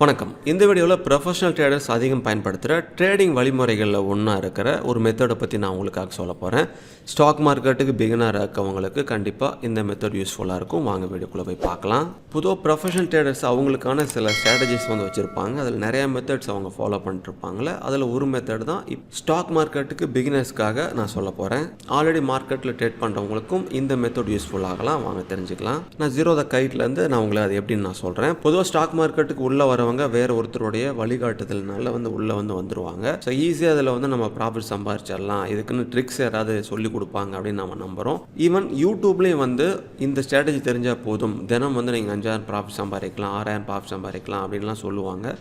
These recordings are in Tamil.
வணக்கம். இந்த வீடியோவில் ப்ரொஃபஷனல் ட்ரேடர்ஸ் அதிகம் பயன்படுத்துகிற ட்ரேடிங் வழிமுறைகளில் ஒன்றா இருக்கிற ஒரு மெத்தடை பற்றி நான் உங்களுக்காக சொல்ல போகிறேன். ஸ்டாக் மார்க்கெட்டுக்கு பிகினராக இருக்கவங்களுக்கு கண்டிப்பாக இந்த மெத்தட் யூஸ்ஃபுல்லாக இருக்கும். வாங்க வீடியோக்குள்ளே போய் பார்க்கலாம். பொதுவாக ப்ரொஃபஷனல் ட்ரேடர்ஸ் அவங்களுக்கான சில ஸ்ட்ராட்டஜிஸ் வச்சுருப்பாங்க. அதில் நிறையா மெத்தட்ஸ் அவங்க ஃபாலோ பண்ணிட்டுருப்பாங்களே. அதில் ஒரு மெத்தட் தான் ஸ்டாக் மார்க்கெட்டுக்கு பிகினர்ஸ்க்காக நான் சொல்ல போகிறேன். ஆல்ரெடி மார்க்கெட்டில் ட்ரேட் பண்ணுறவங்களுக்கும் இந்த மெத்தட் யூஸ்ஃபுல் ஆகலாம். வாங்க தெரிஞ்சுக்கலாம். நான் ஜீரோ த கைட்லேருந்து நான் உங்களை அது எப்படின்னு நான் சொல்கிறேன். பொதுவாக ஸ்டாக் மார்க்கெட்டுக்கு உள்ளே வர வேற ஒருத்தருடைய வழிகாட்டுதல்னால உள்ள வந்துருவாங்க. ஸோ ஈஸியாக அதில் நம்ம ப்ராஃபிட் சம்பாதிச்சிடலாம், இதுக்குன்னு ட்ரிக்ஸ் யாராவது சொல்லி கொடுப்பாங்க அப்படின்னு நம்ம நம்புகிறோம். ஈவன் யூடியூப்லேயும் இந்த ஸ்ட்ராட்டஜி தெரிஞ்சால் போதும், தினம் நீங்கள் 5000 ப்ராஃபிட் சம்பாதிக்கலாம், 6000 ப்ராஃபிட் சம்பாதிக்கலாம் அப்படின்லாம் சொல்லுவாங்க.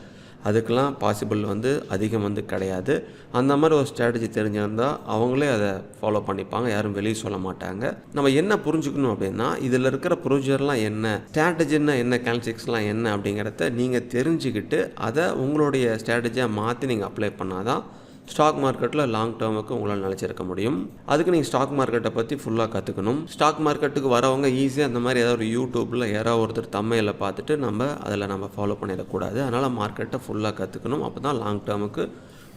அதுக்கெல்லாம் பாசிபிள் அதிகம் கிடையாது. அந்த மாதிரி ஒரு ஸ்ட்ராட்டஜி தெரிஞ்சிருந்தால் அவங்களே அதை ஃபாலோ பண்ணிப்பாங்க, யாரும் வெளியே சொல்ல மாட்டாங்க. நம்ம என்ன புரிஞ்சுக்கணும் அப்படின்னா, இதில் இருக்கிற ப்ரொசீஜர்லாம் என்ன, ஸ்ட்ராட்டஜின்னா என்ன, கேல்சிக்ஸ்லாம் என்ன அப்படிங்கிறத நீங்கள் தெரிஞ்சுக்கிட்டு அதை உங்களுடைய ஸ்ட்ராட்டஜியாக மாற்றி நீங்கள் அப்ளை பண்ணாதான் ஸ்டாக் மார்க்கெட்டில் லாங் டேர்முக்கு உங்களால் நினச்சிருக்க முடியும். அதுக்கு நீங்கள் ஸ்டாக் மார்க்கெட்டை பற்றி ஃபுல்லாக கற்றுக்கணும். ஸ்டாக் மார்க்கெட்டுக்கு வரவங்க ஈஸியாக அந்த மாதிரி ஏதாவது ஒரு யூடியூப்பில் யாராவது ஒருத்தர் தம்மையில் பார்த்துட்டு அதில் ஃபாலோ பண்ணிடக்கூடாது. அதனால் மார்க்கெட்டை ஃபுல்லாக கற்றுக்கணும். அப்போ தான் லாங் டேர்முக்கு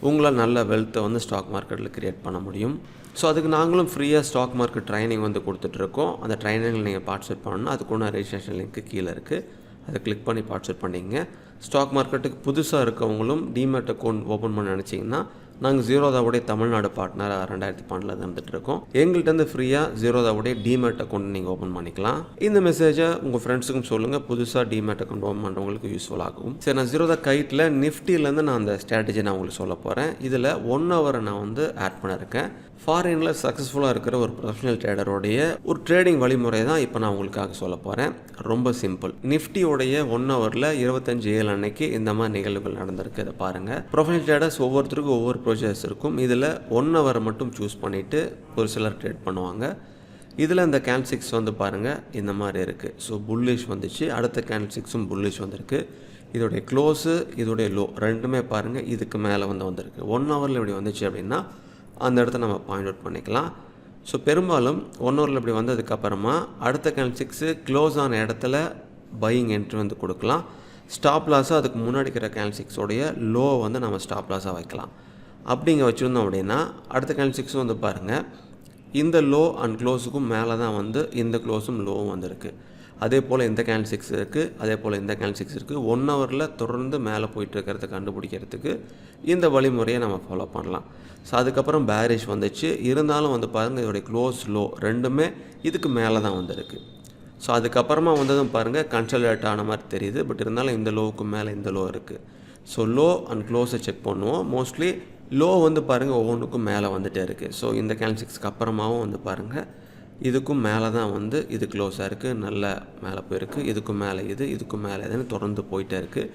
உங்களால் நல்ல வெல்த்தை ஸ்டாக் மார்க்கெட்டில் க்ரியேட் பண்ண முடியும். ஸோ அதுக்கு நாங்களும் ஃப்ரீயாக ஸ்டாக் மார்க்கெட் ட்ரைனிங் கொடுத்துட்ருக்கோம். அந்த ட்ரைனிங்கில் நீங்கள் பார்ட்டிசிபேட் பண்ணணும்னா அதுக்குள்ள ரெஜிஸ்ட்ரேஷன் லிங்க்கு கீழே இருக்குது, அதை கிளிக் பண்ணி பார்ட்டிசிபேட் பண்ணிங்க. ஸ்டாக் மார்க்கெட்டுக்கு புதுசாக இருக்கவங்களும் டிமேட் அக்கௌண்ட் ஓப்பன் பண்ண நினச்சிங்கன்னா, நாங்கள் ஜீரோதாவுடைய தமிழ்நாடு பார்ட்னராக 2012 இருந்துகிட்ருக்கோம். எங்கள்கிட்ட ஃப்ரீயாக ஜீரோதாவுடைய டிமேட் அக்கௌண்ட் நீங்கள் ஓப்பன் பண்ணிக்கலாம். இந்த மெசேஜை உங்கள் ஃப்ரெண்ட்ஸுக்கும் சொல்லுங்கள், புதுசாக டிமேட் அக்கௌண்ட் ஓப்பன் பண்ணுறவங்களுக்கு யூஸ்ஃபுல் ஆகும். சரி, நான் ஜீரோதா கைட்டில் நிஃப்டிலேருந்து நான் அந்த ஸ்ட்ராட்டஜி நான் உங்களுக்கு சொல்ல போகிறேன். இதில் 1 hour நான் ஆட் பண்ணியிருக்கேன். ஃபாரினில் சக்ஸஸ்ஃபுல்லாக இருக்கிற ஒரு ப்ரொஃபஷனல் ட்ரேடருடைய ஒரு ட்ரேடிங் வழிமுறை தான் இப்போ நான் உங்களுக்காக சொல்ல போகிறேன். ரொம்ப சிம்பிள். நிஃப்டியோடைய 1 hourல 25/7 அன்னைக்கு இந்த மாதிரி நிகழ்வுகள் நடந்திருக்கு. இதை பாருங்கள். ப்ரொஃபஷனல் ட்ரேடர்ஸ் ஒவ்வொருத்தருக்கும் ஒவ்வொரு ப்ரொசீஜர்ஸ் இருக்கும். இதில் 1 hour மட்டும் சூஸ் பண்ணிவிட்டு ஒரு சிலர் ட்ரேட் பண்ணுவாங்க. இதில் இந்த கேல்சிக்ஸ் பாருங்கள் இந்த மாதிரி இருக்குது. ஸோ புல்லிஷ் வந்துச்சு, அடுத்த கேல்சிக்ஸும் புல்லிஷ் வந்திருக்கு. இதோடைய க்ளோஸு இதோடைய லோ ரெண்டுமே பாருங்கள் இதுக்கு மேலே வந்திருக்கு. 1 hourல இப்படி வந்துச்சு அப்படின்னா அந்த இடத்த நம்ம பாயிண்ட் அவுட் பண்ணிக்கலாம். ஸோ பெரும்பாலும் 1 hourல இப்படி வந்ததுக்கப்புறமா அடுத்த கேல்சிக்ஸு க்ளோஸ் ஆன இடத்துல பையிங் என்ட்ரி கொடுக்கலாம். ஸ்டாப் லாஸாக அதுக்கு முன்னாடி இருக்கிற கேல்சிக்ஸோடைய லோ நம்ம ஸ்டாப் லாஸாக வைக்கலாம். அப்படிங்க வச்சுருந்தோம் அப்படின்னா அடுத்த கேல்சிக்ஸும் பாருங்கள் இந்த லோ அண்ட் க்ளோஸுக்கும் மேலே தான் இந்த க்ளோஸும் லோவும் வந்திருக்கு. அதே போல் இந்த கேல்சிக்ஸ் இருக்குது, அதே போல் இந்த கேல்சிக்ஸ் இருக்குது. 1 hourல தொடர்ந்து மேலே போயிட்டுருக்கிறத கண்டுபிடிக்கிறதுக்கு இந்த வழிமுறையை நம்ம ஃபாலோ பண்ணலாம். ஸோ அதுக்கப்புறம் பேரிஷ் வந்துச்சு, இருந்தாலும் பாருங்கள் இதோடைய க்ளோஸ் லோ ரெண்டுமே இதுக்கு மேலே தான் வந்திருக்கு. ஸோ அதுக்கப்புறமா வந்ததும் பாருங்கள் கன்சல்டேட் ஆன மாதிரி தெரியுது. பட் இருந்தாலும் இந்த லோவுக்கு மேலே இந்த லோ இருக்குது. ஸோ லோ அண்ட் க்ளோஸை செக் பண்ணுவோம். மோஸ்ட்லி லோ பாருங்கள் ஒவ்வொன்றுக்கும் மேலே வந்துகிட்டே இருக்குது. ஸோ இந்த கேல்சிக்ஸ்க்கு அப்புறமாவும் பாருங்கள் இதுக்கும் மேலே தான் இது க்ளோஸாக இருக்குது, நல்ல மேலே போயிருக்கு. இதுக்கும் மேலே இதுக்கும் மேலே இதுன்னு தொடர்ந்து போயிட்டே இருக்குது.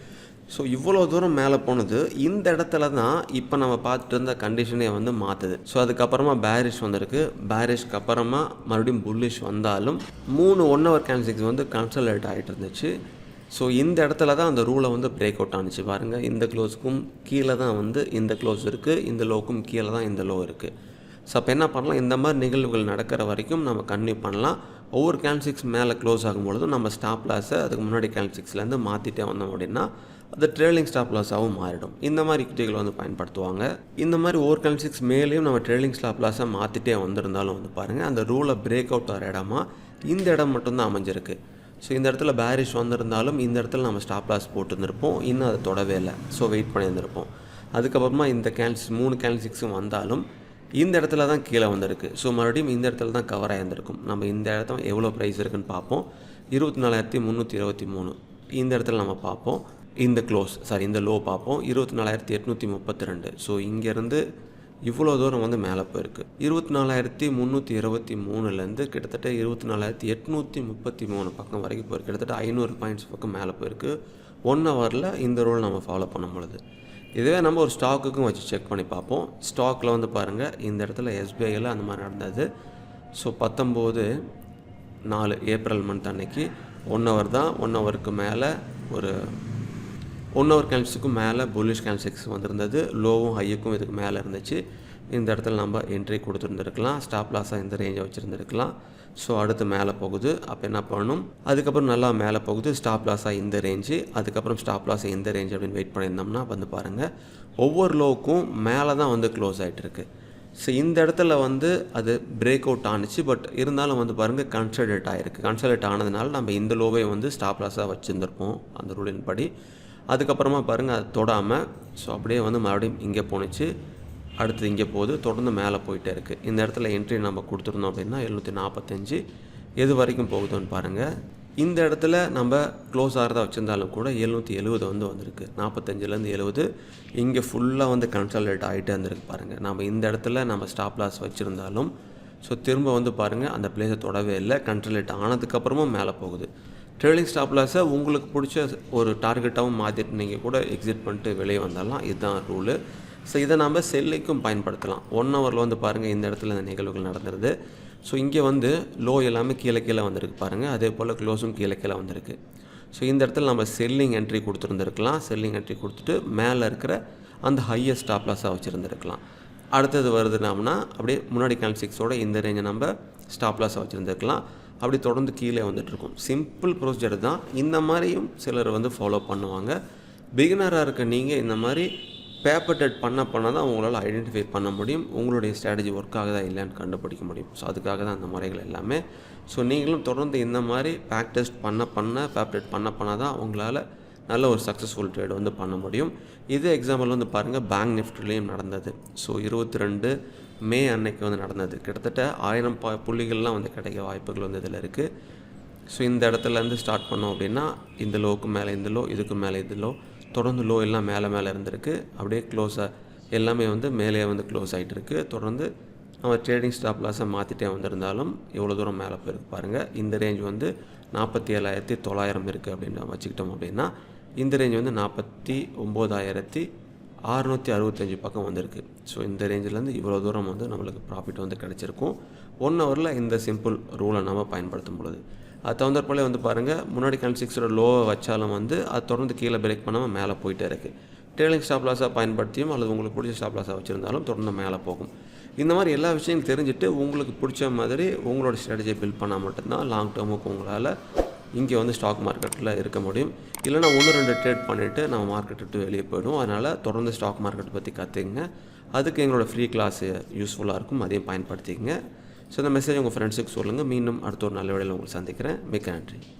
ஸோ இவ்வளோ தூரம் மேலே போனது இந்த இடத்துல தான் இப்போ நம்ம பார்த்துட்டு இருந்த கண்டிஷனே மாற்றுது. ஸோ அதுக்கப்புறமா பேரிஷ் வந்திருக்கு. பேரிஷ்க்கு அப்புறமா மறுபடியும் புல்லிஷ் வந்தாலும் 3 1 hour கேல்சிக்ஸ் கன்சல்டேட் ஆகிட்டு இருந்துச்சு. ஸோ இந்த இடத்துல தான் அந்த ரூலை பிரேக் அவுட் ஆனிச்சு. பாருங்கள் இந்த க்ளோஸுக்கும் கீழே தான் இந்த க்ளோஸ் இருக்குது, இந்த லோவுக்கும் கீழே தான் இந்த லோ இருக்குது. ஸோ அப்போ என்ன பண்ணலாம், இந்த மாதிரி நிகழ்வுகள் நடக்கிற வரைக்கும் நம்ம கன்டினியூ பண்ணலாம். ஒவ்வொரு கேல்சிக்ஸ் மேலே க்ளோஸ் ஆகும்பொழுதும் நம்ம ஸ்டாப் லாஸை அதுக்கு முன்னாடி கேல்சிக்ஸ்லேருந்து மாற்றிட்டே வந்தோம் அப்படின்னா அது ட்ரெயிலிங் ஸ்டாப் லாஸாகவும் மாறிடும். இந்த மாதிரி யுக்திகளை பயன்படுத்துவாங்க. இந்த மாதிரி ஒவ்வொரு கேல்சிக்ஸ் மேலேயும் நம்ம ட்ரெயிலிங் ஸ்டாப் லாஸை மாற்றிட்டே வந்திருந்தாலும் பாருங்கள் அந்த ரூலை பிரேக் அவுட் ஆகிற இடமா இந்த இடம் மட்டும்தான் அமைஞ்சிருக்கு. ஸோ இந்த இடத்துல பேரிஷ் வந்திருந்தாலும் இந்த இடத்துல நம்ம ஸ்டாப் லாஸ் போட்டுருந்துருப்போம், இன்னும் அதை தொடவே இல்லை. ஸோ வெயிட் பண்ணியிருந்திருப்போம். அதுக்கப்புறமா இந்த 3 கேல்சிக்ஸும் வந்தாலும் இந்த இடத்துல தான் கீழே வந்திருக்கு. ஸோ மறுபடியும் இந்த இடத்துல தான் கவர் ஆகியிருந்திருக்கும். நம்ம இந்த இடத்துல எவ்வளோ ப்ரைஸ் இருக்குதுன்னு பார்ப்போம். 24,323 இந்த இடத்துல நம்ம பார்ப்போம். இந்த இந்த லோ பார்ப்போம் 24,832. ஸோ இங்கேருந்து இவ்வளோ தூரம் மேலே போயிருக்கு. 24,323லேருந்து கிட்டத்தட்ட 24,833 பக்கம் வரைக்கும் போயிருக்கு. கிட்டத்தட்ட 500 பாயிண்ட்ஸ் பக்கம் மேலே போயிருக்கு 1 hourல இந்த ரூல் நம்ம ஃபாலோ பண்ணும் பொழுது. இதுவே நம்ம ஒரு ஸ்டாக்குக்கும் வச்சு செக் பண்ணி பார்ப்போம். ஸ்டாக்கில் பாருங்கள் இந்த இடத்துல எஸ்பிஐயில் அந்த மாதிரி நடந்தது. ஸோ 19/4 ஏப்ரல் மந்த் அன்னைக்கு 1 hour தான். 1 hourக்கு மேலே ஒரு 1 hour கேல்சிக்கும் மேலே புல்லிஷ் கேல்சிக்ஸ் வந்திருந்தது. லோவும் ஹையுக்கும் இதுக்கு மேலே இருந்துச்சு. இந்த இடத்துல நம்ம என்ட்ரி கொடுத்துருந்துருக்கலாம். ஸ்டாப் லாஸாக இந்த ரேஞ்சை வச்சுருந்துருக்கலாம். ஸோ அடுத்து மேலே போகுது. அப்போ என்ன பண்ணணும், அதுக்கப்புறம் நல்லா மேலே போகுது. ஸ்டாப் லாஸாக இந்த ரேஞ்சு, அதுக்கப்புறம் ஸ்டாப் லாஸாக இந்த ரேஞ்ச் அப்படின்னு வெயிட் பண்ணியிருந்தோம்னா வந்து பாருங்கள் ஒவ்வொரு லோவுக்கும் மேலே தான் வந்து க்ளோஸ் ஆகிட்டு இருக்கு. ஸோ இந்த இடத்துல வந்து அது பிரேக் அவுட் ஆனிச்சு. பட் இருந்தாலும் வந்து பாருங்கள் கன்சல்டேட் ஆகிருக்கு. கன்சல்டேட் ஆனதுனால நம்ம இந்த லோவை வந்து ஸ்டாப் லாஸாக வச்சுருந்துருப்போம் அந்த ரூலின் படி. அதுக்கப்புறமா பாருங்கள் அது தொடாமல் ஸோ அப்படியே வந்து மறுபடியும் இங்கே போணுச்சு. அடுத்து இங்கே போகுது. தொடர்ந்து மேலே போயிட்டே இருக்குது. இந்த இடத்துல என்ட்ரி நம்ம கொடுத்துருந்தோம் அப்படின்னா 745 எது வரைக்கும் போகுதுன்னு பாருங்கள். இந்த இடத்துல நம்ம க்ளோஸ் ஆகிறதா வச்சுருந்தாலும் கூட 770 வந்து வந்திருக்கு. 45லேருந்து 70 இங்கே ஃபுல்லாக வந்து கன்சல்டேட் ஆகிட்டே இருந்திருக்கு பாருங்கள். நம்ம இந்த இடத்துல நம்ம ஸ்டாப் லாஸ் வச்சுருந்தாலும் ஸோ திரும்ப வந்து பாருங்கள் அந்த பிளேஸை தொடவே இல்லை. கன்சல்டேட் ஆனதுக்கப்புறமும் மேலே போகுது. ட்ரெயிலிங் ஸ்டாப் லாஸை உங்களுக்கு பிடிச்ச ஒரு டார்கெட்டாகவும் மாற்றிட்டு நீங்கள் கூட எக்ஸிட் பண்ணிட்டு வெளியே வந்தாலாம். இதுதான் ரூலு. ஸோ இதை நம்ம செல்லிங்க்கும் பயன்படுத்தலாம். 1 ஹவரில் வந்து பாருங்கள் இந்த இடத்துல இந்த நிகழ்வுகள் நடந்துருது. ஸோ இங்கே வந்து லோ எல்லாமே கீழே கீழே வந்திருக்கு பாருங்கள். அதே போல் க்ளோஸும் கீழே கீழே வந்திருக்கு. ஸோ இந்த இடத்துல நம்ம செல்லிங் என்ட்ரி கொடுத்துருந்துருக்கலாம். செல்லிங் என்ட்ரி கொடுத்துட்டு மேலே இருக்கிற அந்த ஹையஸ்ட் ஸ்டாப் லாஸாக வச்சுருந்துருக்கலாம். அடுத்தது வருதுனோம்னா அப்படியே முன்னாடி கேண்டில்ஸ்டிக்ஸோட இந்த ரேஞ்சை நம்ம ஸ்டாப் லாஸாக வச்சுருந்துருக்கலாம். அப்படி தொடர்ந்து கீழே வந்துட்டுருக்கும். சிம்பிள் ப்ரொசீஜர் தான். இந்த மாதிரியும் சிலர் வந்து ஃபாலோ பண்ணுவாங்க. பிகினராக இருக்க நீங்கள் இந்த மாதிரி பேப்பர் ட்ரேட் பண்ண தான் உங்களால் ஐடென்டிஃபை பண்ண முடியும். உங்களுடைய ஸ்ட்ராட்டஜி ஒர்க் ஆகுதா இல்லைன்னு கண்டுபிடிக்க முடியும். ஸோ அதுக்காக தான் அந்த முறைகள் எல்லாமே. ஸோ நீங்களும் தொடர்ந்து இந்த மாதிரி பேக் டெஸ்ட் பேப்பர் ட்ரேட் பண்ண தான் உங்களால் நல்ல ஒரு சக்ஸஸ்ஃபுல் ட்ரேட் வந்து பண்ண முடியும். இதே எக்ஸாம்பிள் வந்து பாருங்கள் பேங்க் நிஃப்டிலையும் நடந்தது. ஸோ 22 மே அன்னைக்கு வந்து நடந்தது. கிட்டத்தட்ட 1000 புள்ளிகள்லாம் வந்து கிடைக்க வாய்ப்புகள் வந்து இதில் இருக்குது. ஸோ இந்த இடத்துலேருந்து ஸ்டார்ட் பண்ணோம் அப்படின்னா இந்த லோவுக்கு மேலே இந்த லோ, இதுக்கு மேலே இது லோ, தொடர்ந்து லோ எல்லாம் மேலே இருந்திருக்கு. அப்படியே க்ளோஸாக எல்லாமே வந்து மேலே வந்து க்ளோஸ் ஆகிட்டு இருக்குது. தொடர்ந்து நம்ம ட்ரேடிங் ஸ்டாப் லாஸை மாற்றிட்டே வந்திருந்தாலும் எவ்வளோ தூரம் மேலே போயிருக்கு பாருங்கள். இந்த ரேஞ்ச் வந்து 47,900 இருக்குது அப்படின்னு நம்ம வச்சுக்கிட்டோம் அப்படின்னா இந்த ரேஞ்ச் வந்து 49,665 பக்கம் வந்திருக்கு. ஸோ இந்த ரேஞ்சிலேருந்து இவ்வளோ தூரம் வந்து நம்மளுக்கு ப்ராஃபிட் வந்து கிடச்சிருக்கும் 1 ஹவரில் இந்த சிம்பிள் ரூலை நம்ம பயன்படுத்தும் பொழுது. அது தகுந்தப்போலே வந்து பாருங்கள் முன்னாடி கேண்டில்ஸ்டிக்ஸோட லோவை வச்சாலும் வந்து அது தொடர்ந்து கீழே பிரேக் பண்ணாமல் மேலே போயிட்டே இருக்குது. ட்ரெயிலிங் ஸ்டாப் லாஸாக பயன்படுத்தியும் அல்லது உங்களுக்கு பிடிச்ச ஸ்டாப் லாஸாக வச்சுருந்தாலும் தொடர்ந்து மேலே போகும். இந்த மாதிரி எல்லா விஷயங்களும் தெரிஞ்சுட்டு உங்களுக்கு பிடிச்ச மாதிரி உங்களோட ஸ்ட்ராட்டஜியை பில்ட் பண்ணால் மட்டும்தான் லாங் டேர்முக்கு உங்களால் இங்கே வந்து ஸ்டாக் மார்க்கெட்டில் இருக்க முடியும். இல்லைனா 1-2 ட்ரேட் பண்ணிவிட்டு நம்ம மார்க்கெட் விட்டு வெளியே போய்டும். அதனால் தொடர்ந்து ஸ்டாக் மார்க்கெட் பற்றி கற்றுக்குங்க. அதுக்கு எங்களோட ஃப்ரீ கிளாஸ் யூஸ்ஃபுல்லாக இருக்கும். அதையும் பயன்படுத்திக்கங்க. ஸோ இந்த மெசேஜ் உங்கள் ஃப்ரெண்ட்ஸுக்கு சொல்லுங்கள். மீண்டும் அடுத்த ஒரு நல்ல வேளையில் உங்களை சந்திக்கிறேன். மிக்க நன்றி.